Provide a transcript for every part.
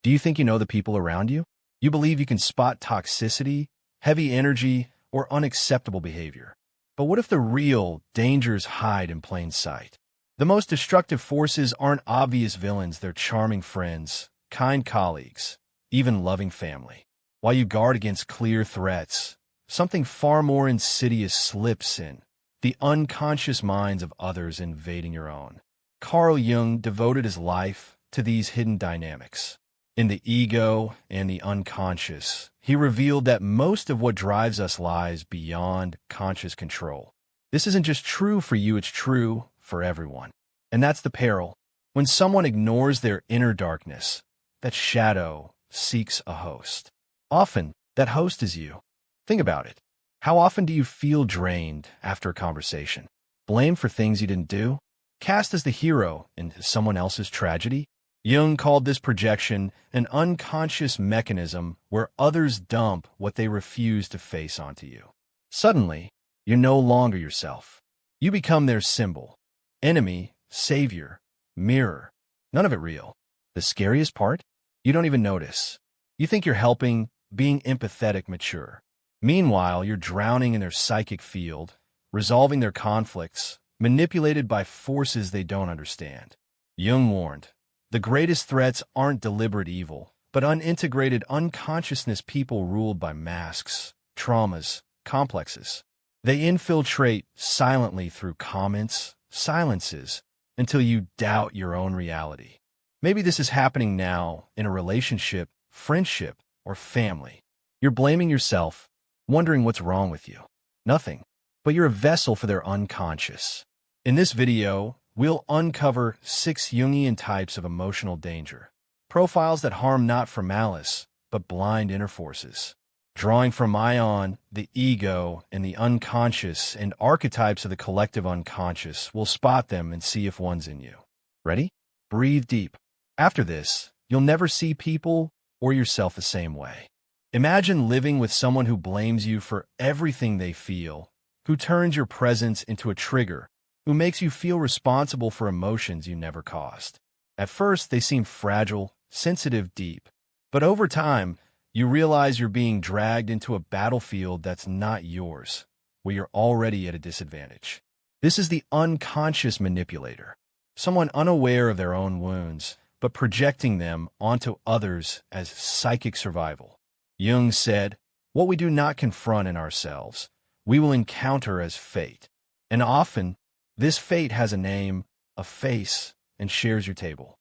Do you think you know the people around you? You believe you can spot toxicity, heavy energy, or unacceptable behavior. But what if the real dangers hide in plain sight? The most destructive forces aren't obvious villains, they're charming friends, kind colleagues, even loving family. While you guard against clear threats, something far more insidious slips in, the unconscious minds of others invading your own. Carl Jung devoted his life to these hidden dynamics. In The Ego and the Unconscious, he revealed that most of what drives us lies beyond conscious control. This isn't just true for you, it's true for everyone. And that's the peril. When someone ignores their inner darkness, that shadow seeks a host. Often, that host is you. Think about it. How often do you feel drained after a conversation? Blamed for things you didn't do? Cast as the hero in someone else's tragedy? Jung called this projection an unconscious mechanism where others dump what they refuse to face onto you. Suddenly, you're no longer yourself. You become their symbol. Enemy, savior, mirror. None of it real. The scariest part? You don't even notice. You think you're helping, being empathetic, mature. Meanwhile, you're drowning in their psychic field, resolving their conflicts, manipulated by forces they don't understand. Jung warned, the greatest threats aren't deliberate evil, but unintegrated unconsciousness, people ruled by masks, traumas, complexes. They infiltrate silently through comments, silences, until you doubt your own reality. Maybe this is happening now in a relationship, friendship, or family. You're blaming yourself, wondering what's wrong with you. Nothing, but you're a vessel for their unconscious. In this video, we'll uncover 6 Jungian types of emotional danger, profiles that harm not for malice, but blind inner forces. Drawing from Ion, the ego, and the unconscious, and archetypes of the collective unconscious, we'll spot them and see if one's in you. Ready? Breathe deep. After this, you'll never see people or yourself the same way. Imagine living with someone who blames you for everything they feel, who turns your presence into a trigger, who makes you feel responsible for emotions you never caused. At first, they seem fragile, sensitive, deep. But over time, you realize you're being dragged into a battlefield that's not yours, where you're already at a disadvantage. This is the unconscious manipulator, someone unaware of their own wounds, but projecting them onto others as psychic survival. Jung said, what we do not confront in ourselves, we will encounter as fate. And often, this fate has a name, a face, and shares your table.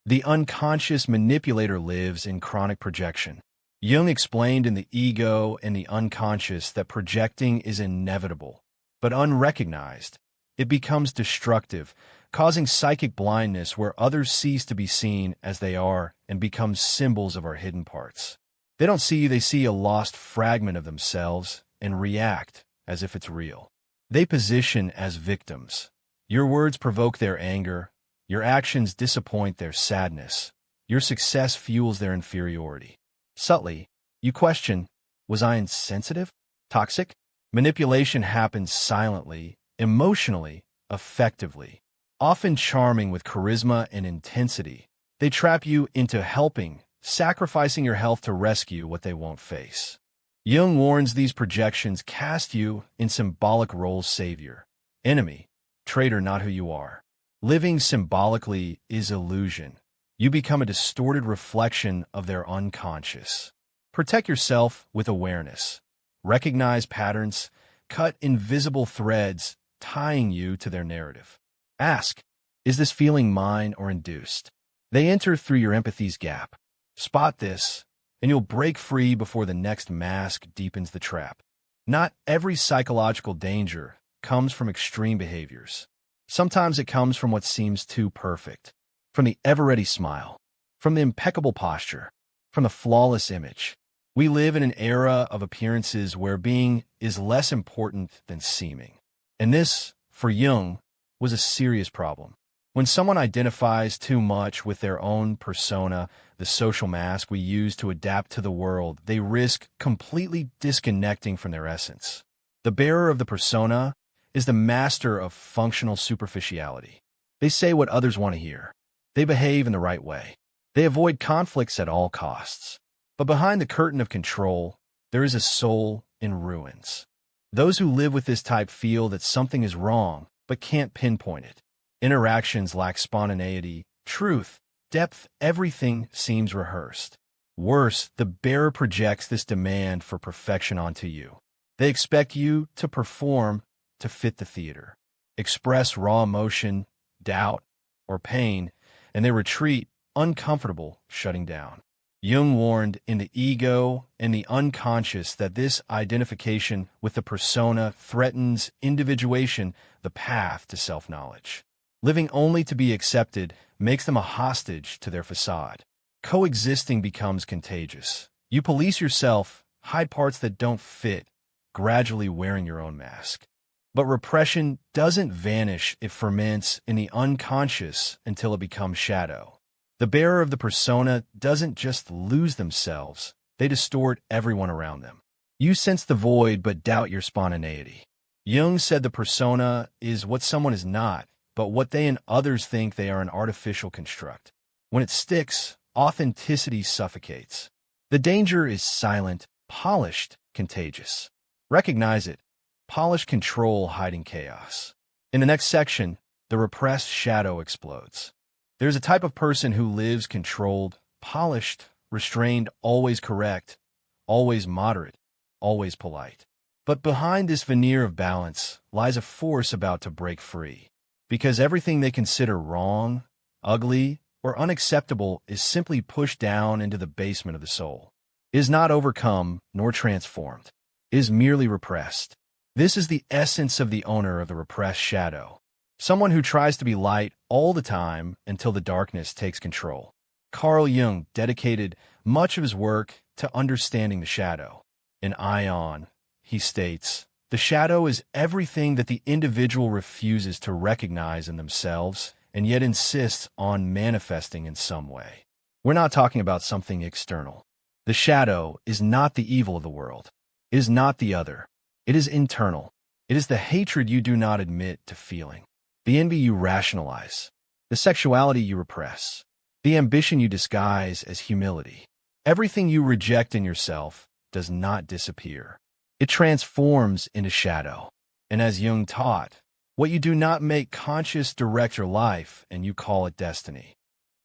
The unconscious manipulator lives in chronic projection. Jung explained in The Ego and the Unconscious that projecting is inevitable, but unrecognized. It becomes destructive, causing psychic blindness where others cease to be seen as they are and become symbols of our hidden parts. They don't see you, they see a lost fragment of themselves and react as if it's real. They position as victims. Your words provoke their anger. Your actions disappoint their sadness. Your success fuels their inferiority. Subtly, you question, was I insensitive? Toxic? Manipulation happens silently, emotionally, effectively. Often charming with charisma and intensity, they trap you into helping, sacrificing your health to rescue what they won't face. Jung warns these projections cast you in symbolic roles: savior, enemy, traitor, not who you are. Living symbolically is illusion. You become a distorted reflection of their unconscious. Protect yourself with awareness. Recognize patterns, cut invisible threads tying you to their narrative. Ask, is this feeling mine or induced? They enter through your empathy's gap. Spot this, and you'll break free before the next mask deepens the trap. Not every psychological danger comes from extreme behaviors. Sometimes it comes from what seems too perfect, from the ever-ready smile, from the impeccable posture, from the flawless image. We live in an era of appearances where being is less important than seeming. And this, for Jung, was a serious problem. When someone identifies too much with their own persona, the social mask we use to adapt to the world, they risk completely disconnecting from their essence. The bearer of the persona is the master of functional superficiality. They say what others want to hear. They behave in the right way. They avoid conflicts at all costs. But behind the curtain of control, there is a soul in ruins. Those who live with this type feel that something is wrong, but can't pinpoint it. Interactions lack spontaneity, truth, depth, everything seems rehearsed. Worse, the bearer projects this demand for perfection onto you. They expect you to perform to fit the theater, express raw emotion, doubt, or pain, and they retreat, uncomfortable, shutting down. Jung warned in The Ego and the Unconscious that this identification with the persona threatens individuation, the path to self-knowledge. Living only to be accepted makes them a hostage to their facade. Coexisting becomes contagious. You police yourself, hide parts that don't fit, gradually wearing your own mask. But repression doesn't vanish, it ferments in the unconscious until it becomes shadow. The bearer of the persona doesn't just lose themselves, they distort everyone around them. You sense the void but doubt your spontaneity. Jung said the persona is what someone is not, but what they and others think they are, an artificial construct. When it sticks, authenticity suffocates. The danger is silent, polished, contagious. Recognize it. Polished control hiding chaos. In the next section, the repressed shadow explodes. There's a type of person who lives controlled, polished, restrained, always correct, always moderate, always polite. But behind this veneer of balance lies a force about to break free. Because everything they consider wrong, ugly, or unacceptable is simply pushed down into the basement of the soul. It is not overcome nor transformed. It is merely repressed. This is the essence of the owner of the repressed shadow. Someone who tries to be light all the time until the darkness takes control. Carl Jung dedicated much of his work to understanding the shadow. In Ion, he states, "The shadow is everything that the individual refuses to recognize in themselves and yet insists on manifesting in some way." We're not talking about something external. The shadow is not the evil of the world. It is not the other. It is internal. It is the hatred you do not admit to feeling, the envy you rationalize, the sexuality you repress, the ambition you disguise as humility. Everything you reject in yourself does not disappear. It transforms into shadow. And as Jung taught, what you do not make conscious direct your life, and you call it destiny.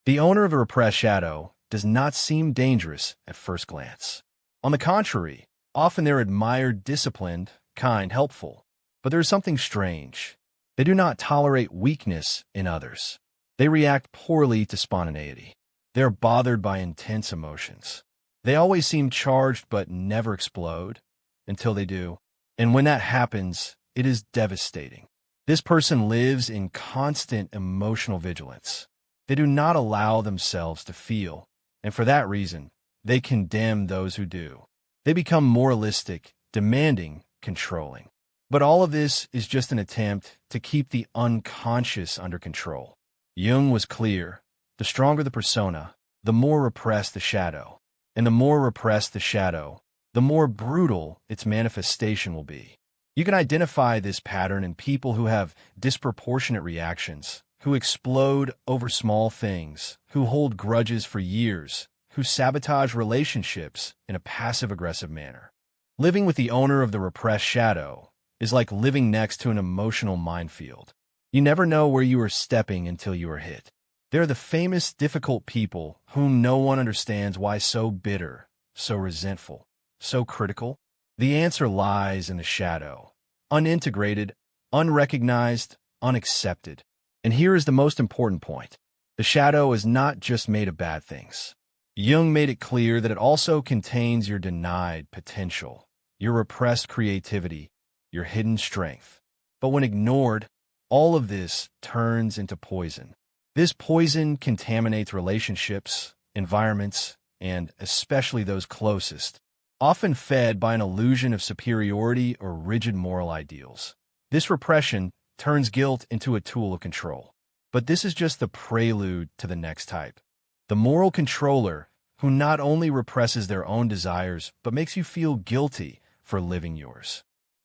The owner of a repressed shadow does not seem dangerous at first glance. On the contrary, often they're admired, disciplined, kind, helpful. But there is something strange. They do not tolerate weakness in others. They react poorly to spontaneity. They are bothered by intense emotions. They always seem charged but never explode until they do. And when that happens, it is devastating. This person lives in constant emotional vigilance. They do not allow themselves to feel, and for that reason, they condemn those who do. They become moralistic, demanding, controlling. But all of this is just an attempt to keep the unconscious under control. Jung was clear. The stronger the persona, the more repressed the shadow. And the more repressed the shadow, the more brutal its manifestation will be. You can identify this pattern in people who have disproportionate reactions, who explode over small things, who hold grudges for years, who sabotage relationships in a passive-aggressive manner. Living with the owner of the repressed shadow is like living next to an emotional minefield. You never know where you are stepping until you are hit. They're the famous difficult people whom no one understands why so bitter, so resentful, so critical. The answer lies in the shadow, unintegrated, unrecognized, unaccepted. And here is the most important point. The shadow is not just made of bad things. Jung made it clear that it also contains your denied potential, your repressed creativity, your hidden strength. But when ignored, all of this turns into poison. This poison contaminates relationships, environments, and especially those closest, often fed by an illusion of superiority or rigid moral ideals. This repression turns guilt into a tool of control. But this is just the prelude to the next type. The moral controller, who not only represses their own desires, but makes you feel guilty for living yours.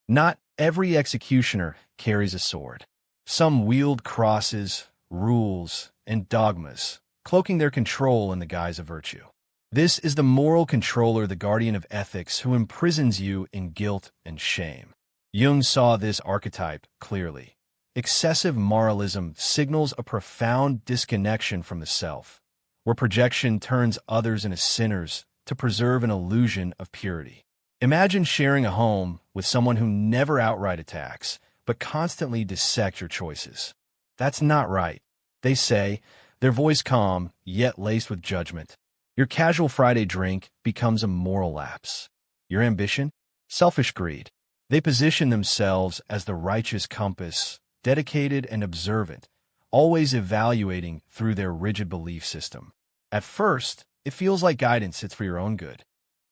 Not every executioner carries a sword. Some wield crosses, rules, and dogmas, cloaking their control in the guise of virtue. This is the moral controller, the guardian of ethics, who imprisons you in guilt and shame. Jung saw this archetype clearly. Excessive moralism signals a profound disconnection from the self, where projection turns others into sinners to preserve an illusion of purity. Imagine sharing a home with someone who never outright attacks, but constantly dissects your choices. That's not right, they say, their voice calm, yet laced with judgment. Your casual Friday drink becomes a moral lapse. Your ambition? Selfish greed. They position themselves as the righteous compass, dedicated and observant, always evaluating through their rigid belief system. At first, it feels like guidance, it's for your own good.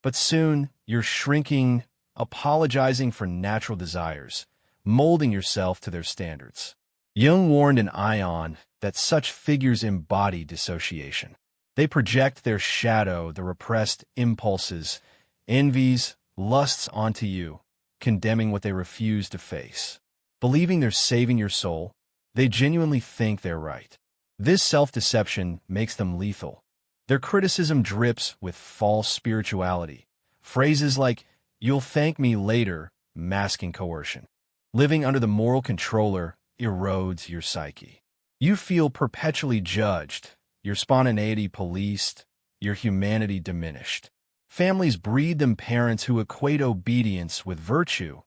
But soon, you're shrinking, apologizing for natural desires, molding yourself to their standards. Jung warned in Ion that such figures embody dissociation. They project their shadow, the repressed impulses, envies, lusts onto you, condemning what they refuse to face. Believing they're saving your soul, they genuinely think they're right. This self-deception makes them lethal. Their criticism drips with false spirituality. Phrases like, "You'll thank me later," masking coercion. Living under the moral controller erodes your psyche. You feel perpetually judged, your spontaneity policed, your humanity diminished. Families breed them parents who equate obedience with virtue,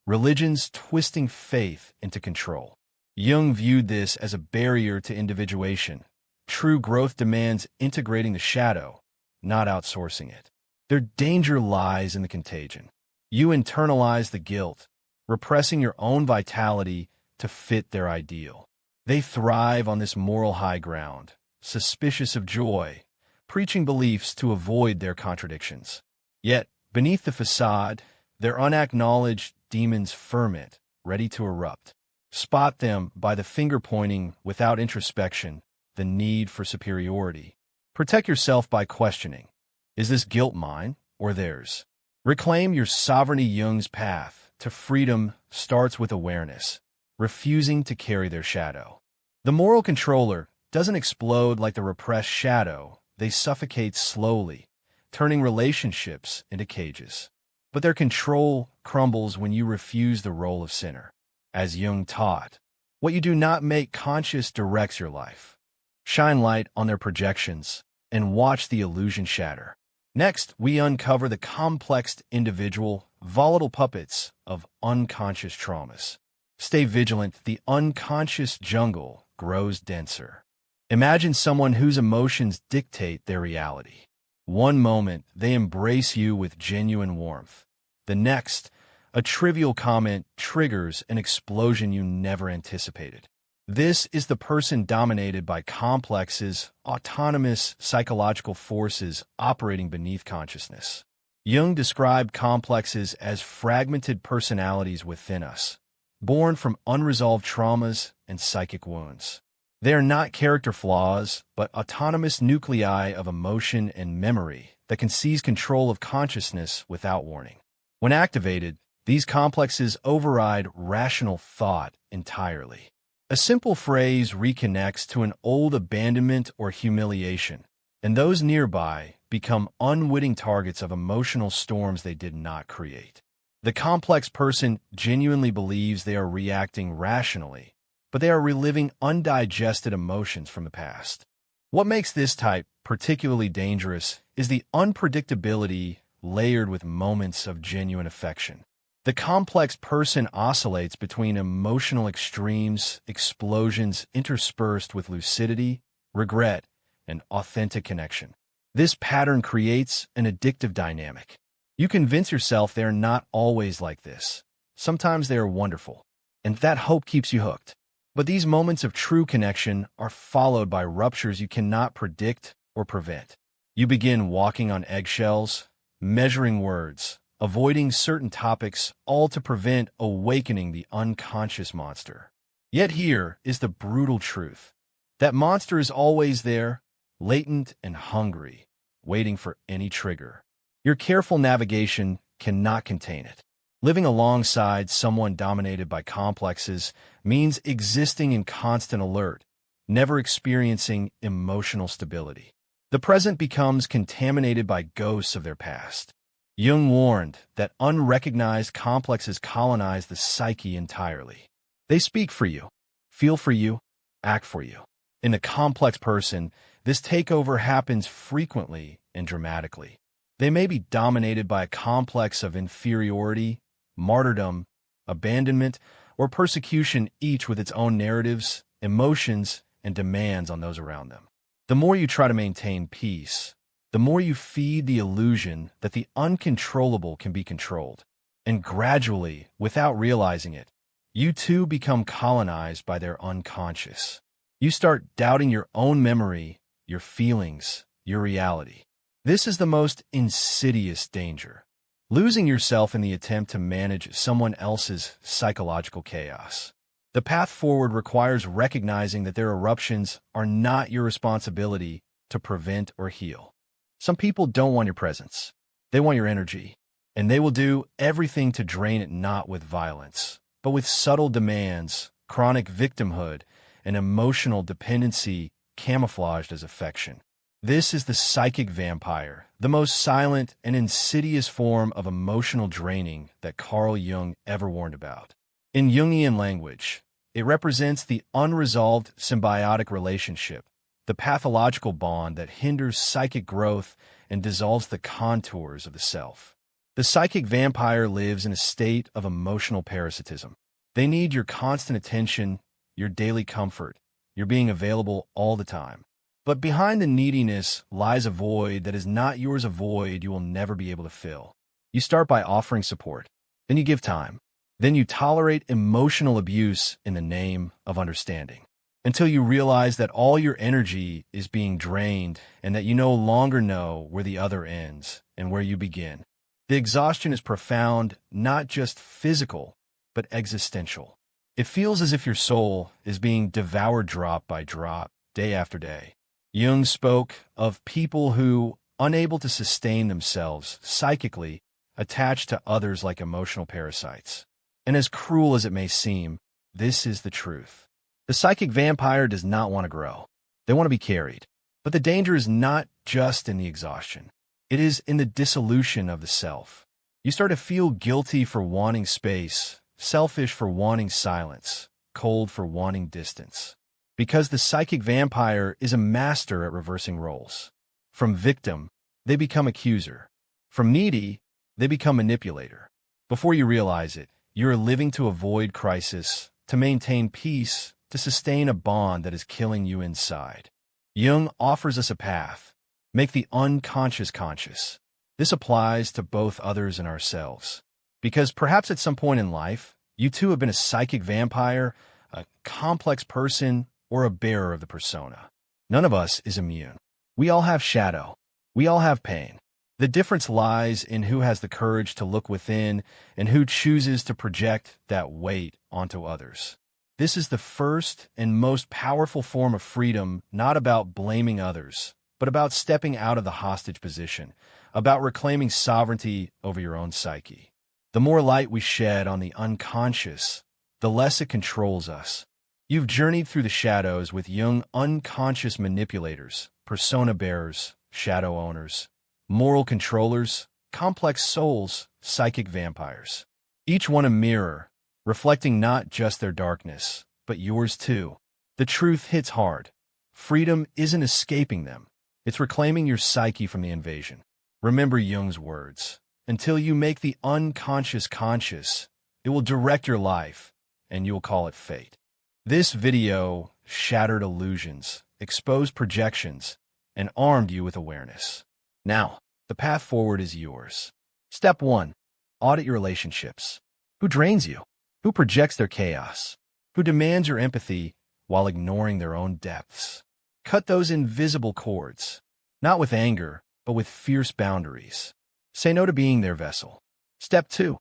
religions twisting faith into control. Jung viewed this as a barrier to individuation. True growth demands integrating the shadow, not outsourcing it. Their danger lies in the contagion. You internalize the guilt, repressing your own vitality to fit their ideal. They thrive on this moral high ground, suspicious of joy, preaching beliefs to avoid their contradictions. Yet, beneath the facade, their unacknowledged demons ferment, ready to erupt. Spot them by the finger-pointing without introspection, the need for superiority. Protect yourself by questioning, is this guilt mine or theirs? Reclaim your sovereignty. Jung's path to freedom starts with awareness, refusing to carry their shadow. The moral controller doesn't explode like the repressed shadow. They suffocate slowly, turning relationships into cages. But their control crumbles when you refuse the role of sinner. As Jung taught, what you do not make conscious directs your life. Shine light on their projections and watch the illusion shatter. Next, we uncover the complex individual, volatile puppets of unconscious traumas. Stay vigilant, the unconscious jungle grows denser. Imagine someone whose emotions dictate their reality. One moment, they embrace you with genuine warmth. The next, a trivial comment triggers an explosion you never anticipated. This is the person dominated by complexes, autonomous psychological forces operating beneath consciousness. Jung described complexes as fragmented personalities within us, born from unresolved traumas and psychic wounds. They are not character flaws, but autonomous nuclei of emotion and memory that can seize control of consciousness without warning. When activated, these complexes override rational thought entirely. A simple phrase reconnects to an old abandonment or humiliation, and those nearby become unwitting targets of emotional storms they did not create. The complex person genuinely believes they are reacting rationally, but they are reliving undigested emotions from the past. What makes this type particularly dangerous is the unpredictability layered with moments of genuine affection. The complex person oscillates between emotional extremes, explosions interspersed with lucidity, regret, and authentic connection. This pattern creates an addictive dynamic. You convince yourself they are not always like this. Sometimes they are wonderful, and that hope keeps you hooked. But these moments of true connection are followed by ruptures you cannot predict or prevent. You begin walking on eggshells, measuring words, avoiding certain topics, all to prevent awakening the unconscious monster. Yet here is the brutal truth. That monster is always there, latent and hungry, waiting for any trigger. Your careful navigation cannot contain it. Living alongside someone dominated by complexes means existing in constant alert, never experiencing emotional stability. The present becomes contaminated by ghosts of their past. Jung warned that unrecognized complexes colonize the psyche entirely. They speak for you, feel for you, act for you. In a complex person, this takeover happens frequently and dramatically. They may be dominated by a complex of inferiority, martyrdom, abandonment, or persecution, each with its own narratives, emotions, and demands on those around them. The more you try to maintain peace, the more you feed the illusion that the uncontrollable can be controlled. And gradually, without realizing it, you too become colonized by their unconscious. You start doubting your own memory, your feelings, your reality. This is the most insidious danger, losing yourself in the attempt to manage someone else's psychological chaos. The path forward requires recognizing that their eruptions are not your responsibility to prevent or heal. Some people don't want your presence. They want your energy, and they will do everything to drain it, not with violence, but with subtle demands, chronic victimhood, and emotional dependency camouflaged as affection. This is the psychic vampire, the most silent and insidious form of emotional draining that Carl Jung ever warned about. In Jungian language, it represents the unresolved symbiotic relationship, the pathological bond that hinders psychic growth and dissolves the contours of the self. The psychic vampire lives in a state of emotional parasitism. They need your constant attention, your daily comfort, your being available all the time. But behind the neediness lies a void that is not yours, a void you will never be able to fill. You start by offering support, then you give time, then you tolerate emotional abuse in the name of understanding, until you realize that all your energy is being drained and that you no longer know where the other ends and where you begin. The exhaustion is profound, not just physical, but existential. It feels as if your soul is being devoured drop by drop, day after day. Jung spoke of people who, unable to sustain themselves psychically, attach to others like emotional parasites. And as cruel as it may seem, this is the truth. The psychic vampire does not want to grow. They want to be carried. But the danger is not just in the exhaustion. It is in the dissolution of the self. You start to feel guilty for wanting space, selfish for wanting silence, cold for wanting distance. Because the psychic vampire is a master at reversing roles. From victim, they become accuser. From needy, they become manipulator. Before you realize it, you're living to avoid crisis, to maintain peace, to sustain a bond that is killing you inside. Jung offers us a path. Make the unconscious conscious. This applies to both others and ourselves. Because perhaps at some point in life, you too have been a psychic vampire, a complex person, or a bearer of the persona. None of us is immune. We all have shadow. We all have pain. The difference lies in who has the courage to look within and who chooses to project that weight onto others. This is the first and most powerful form of freedom, not about blaming others, but about stepping out of the hostage position, about reclaiming sovereignty over your own psyche. The more light we shed on the unconscious, the less it controls us. You've journeyed through the shadows with Jung unconscious manipulators, persona bearers, shadow owners, moral controllers, complex souls, psychic vampires. Each one a mirror, reflecting not just their darkness, but yours too. The truth hits hard. Freedom isn't escaping them. It's reclaiming your psyche from the invasion. Remember Jung's words. Until you make the unconscious conscious, it will direct your life, and you'll call it fate. This video shattered illusions, exposed projections, and armed you with awareness. Now, the path forward is yours. Step 1. Audit your relationships. Who drains you? Who projects their chaos? Who demands your empathy while ignoring their own depths? Cut those invisible cords, not with anger, but with fierce boundaries. Say no to being their vessel. Step 2.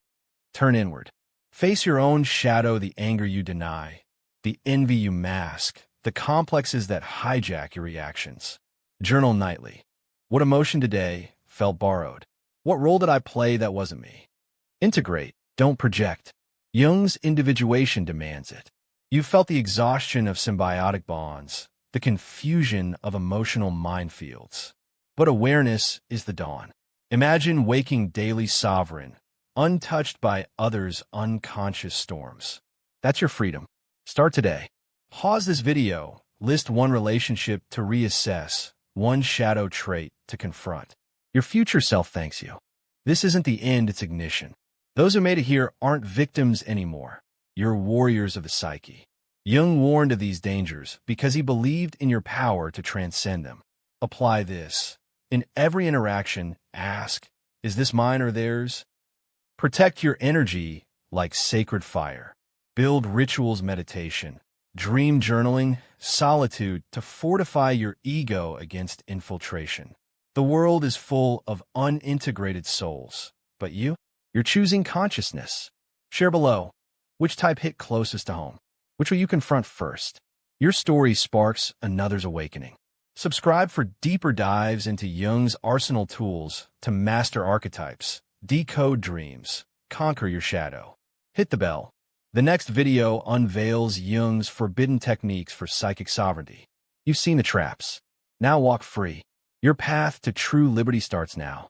Turn inward. Face your own shadow, the anger you deny, the envy you mask, the complexes that hijack your reactions. Journal nightly. What emotion today felt borrowed? What role did I play that wasn't me? Integrate, don't project. Jung's individuation demands it. You've felt the exhaustion of symbiotic bonds, the confusion of emotional minefields. But awareness is the dawn. Imagine waking daily sovereign, untouched by others' unconscious storms. That's your freedom. Start today. Pause this video, list one relationship to reassess, one shadow trait to confront. Your future self thanks you. This isn't the end, it's ignition. Those who made it here aren't victims anymore. You're warriors of the psyche. Jung warned of these dangers because he believed in your power to transcend them. Apply this. In every interaction, ask, is this mine or theirs? Protect your energy like sacred fire. Build rituals, meditation, dream journaling, solitude to fortify your ego against infiltration. The world is full of unintegrated souls, but you're choosing consciousness. Share below. Which type hit closest to home? Which will you confront first? Your story sparks another's awakening. Subscribe for deeper dives into Jung's arsenal tools to master archetypes, decode dreams, conquer your shadow. Hit the bell. The next video unveils Jung's forbidden techniques for psychic sovereignty. You've seen the traps. Now walk free. Your path to true liberty starts now.